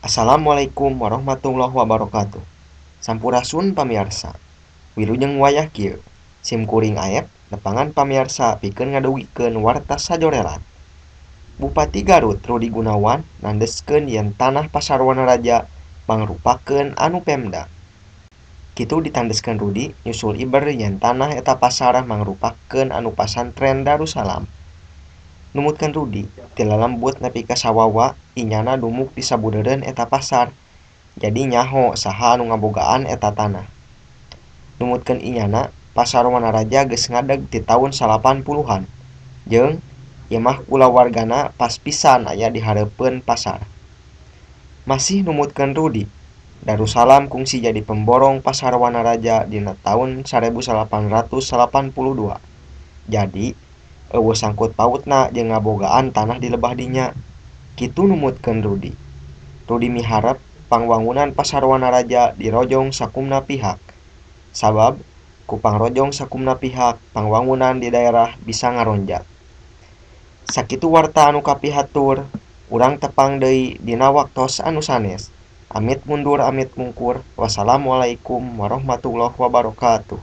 Assalamualaikum warahmatullahi wabarakatuh. Sampurasun pamirsa. Wilujeng wayah kieu. Sim kuring aep nepangan pamirsa pikeun ngadugikeun warta sajorelan. Bupati Garut Rudi Gunawan nandeskeun yen tanah Pasar Wanaraja mangrupakeun anu Pemda. Kitu ditandeskeun Rudi nyusul iber yen tanah eta pasar mangrupakeun anu Pasantren Darussalam. Numutkeun Rudi, ti lalembut nepi ka sawawa inyana dumuk di sabudeureun eta pasar. Jadi nyaho saha anu ngabogaan eta tanah. Numutkeun inyana, Pasar Wanaraja geus ngadeg ti taun 80-an. Jeung ieu mah kulawargana pas pisan aya di hareupeun pasar. Masih numutkeun Rudi, Darussalam kungsi jadi pemborong Pasar Wanaraja dina taun 1882. Jadi, eueuh sangkut pautna jeung ngabogaan tanah di lebah dinya. Kitu numutkeun Rudi. Rudi miharep pangwangunan Pasar Wanaraja dirojong sakumna pihak. Sabab ku pangrojong sakumna pihak pangwangunan di daerah bisa ngaronjak. Sakitu warta anu kapihatur, urang tepang deui dina waktos anu sanes. Amit mundur amit mungkur. Wassalamualaikum warahmatullahi wabarakatuh.